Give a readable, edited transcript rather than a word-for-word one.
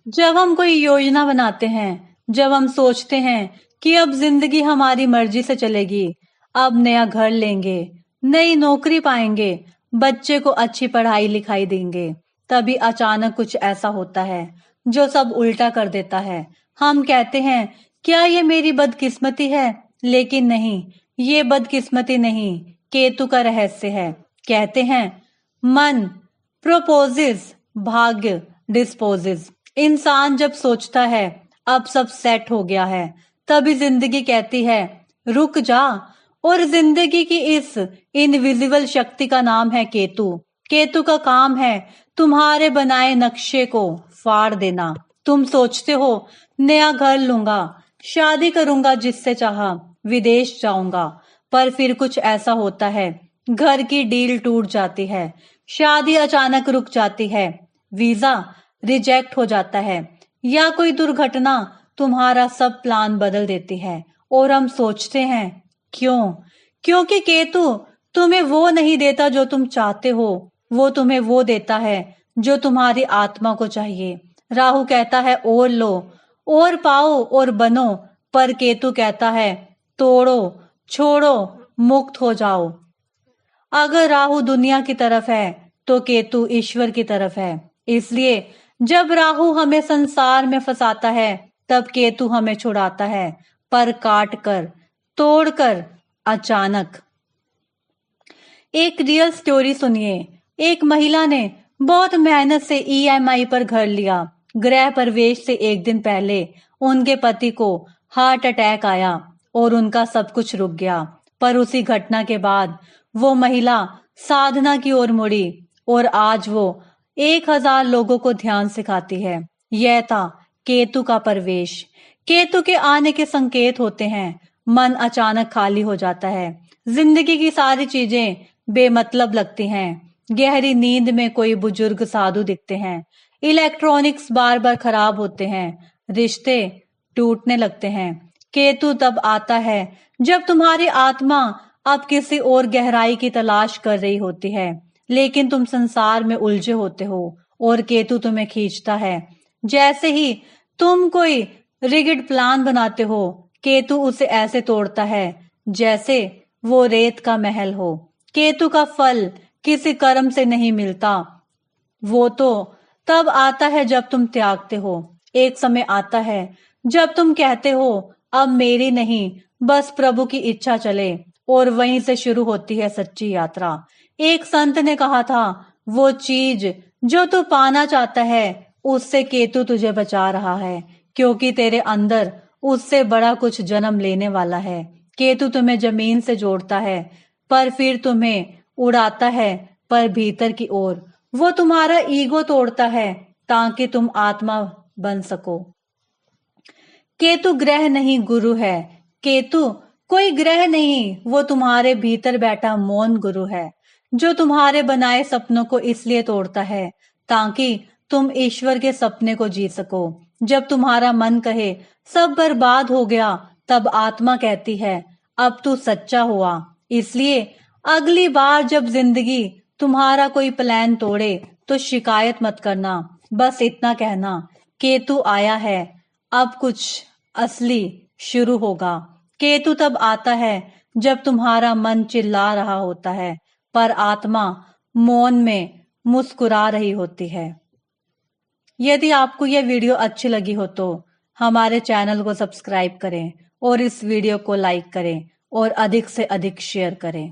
जब हम कोई योजना बनाते हैं, जब हम सोचते हैं कि अब जिंदगी हमारी मर्जी से चलेगी, अब नया घर लेंगे, नई नौकरी पाएंगे, बच्चे को अच्छी पढ़ाई लिखाई देंगे, तभी अचानक कुछ ऐसा होता है जो सब उल्टा कर देता है। हम कहते हैं, क्या ये मेरी बदकिस्मती है? लेकिन नहीं, ये बदकिस्मती नहीं, केतु का रहस्य है। कहते हैं, मन प्रोपोजेस, भाग्य डिस्पोजेस। इंसान जब सोचता है अब सब सेट हो गया है, तभी जिंदगी कहती है रुक जा। और जिंदगी की इस इनविजिबल शक्ति का नाम है केतु। केतु का काम है तुम्हारे बनाए नक्शे को फाड़ देना। तुम सोचते हो नया घर लूंगा, शादी करूंगा जिससे चाहा, विदेश जाऊंगा, पर फिर कुछ ऐसा होता है, घर की डील टूट जाती है, शादी अचानक रुक जाती है, वीजा रिजेक्ट हो जाता है, या कोई दुर्घटना तुम्हारा सब प्लान बदल देती है। और हम सोचते हैं क्यों? क्योंकि केतु तुम्हें वो नहीं देता जो तुम चाहते हो, वो तुम्हें वो देता है जो तुम्हारी आत्मा को चाहिए। राहु कहता है और लो, और पाओ और बनो, पर केतु कहता है तोड़ो, छोड़ो, मुक्त हो जाओ। अगर राहु दुनिया की तरफ है तो केतु ईश्वर की तरफ है। इसलिए जब राहु हमें संसार में फंसाता है, तब केतु हमें छुड़ाता है, पर काट कर, तोड़ कर, अचानक। एक रियल स्टोरी सुनिए। एक महिला ने बहुत मेहनत से ईएमआई पर घर लिया। गृह प्रवेश से एक दिन पहले उनके पति को हार्ट अटैक आया और उनका सब कुछ रुक गया। पर उसी घटना के बाद वो महिला साधना की ओर मुड़ी और आज वो 1000 लोगों को ध्यान सिखाती है। यह था केतु का प्रवेश। केतु के आने के संकेत होते हैं। मन अचानक खाली हो जाता है। जिंदगी की सारी चीजें बेमतलब लगती हैं। गहरी नींद में कोई बुजुर्ग साधु दिखते हैं। इलेक्ट्रॉनिक्स बार बार खराब होते हैं। रिश्ते टूटने लगते हैं। केतु तब आता है जब तुम्हारी आत्मा अब किसी और गहराई की तलाश कर रही होती है, लेकिन तुम संसार में उलझे होते हो और केतु तुम्हें खींचता है। जैसे ही तुम कोई रिगिड प्लान बनाते हो, केतु उसे ऐसे तोड़ता है जैसे वो रेत का महल हो। केतु का फल किसी कर्म से नहीं मिलता, वो तो तब आता है जब तुम त्यागते हो। एक समय आता है जब तुम कहते हो अब मेरी नहीं, बस प्रभु की इच्छा चले, और वहीं से शुरू होती है सच्ची यात्रा। एक संत ने कहा था, वो चीज जो तू पाना चाहता है उससे केतु तुझे बचा रहा है, क्योंकि तेरे अंदर उससे बड़ा कुछ जन्म लेने वाला है। केतु तुम्हें जमीन से जोड़ता है, पर फिर तुम्हें उड़ाता है, पर भीतर की ओर। वो तुम्हारा ईगो तोड़ता है ताकि तुम आत्मा बन सको। केतु ग्रह नहीं, गुरु है। केतु कोई ग्रह नहीं, वो तुम्हारे भीतर बैठा मौन गुरु है, जो तुम्हारे बनाए सपनों को इसलिए तोड़ता है ताकि तुम ईश्वर के सपने को जी सको। जब तुम्हारा मन कहे सब बर्बाद हो गया, तब आत्मा कहती है अब तू सच्चा हुआ। इसलिए अगली बार जब जिंदगी तुम्हारा कोई प्लान तोड़े तो शिकायत मत करना, बस इतना कहना केतु आया है, अब कुछ असली शुरू होगा। केतु तब आता है जब तुम्हारा मन चिल्ला रहा होता है, पर आत्मा मौन में मुस्कुरा रही होती है। यदि आपको यह वीडियो अच्छी लगी हो तो हमारे चैनल को सब्सक्राइब करें और इस वीडियो को लाइक करें और अधिक से अधिक शेयर करें।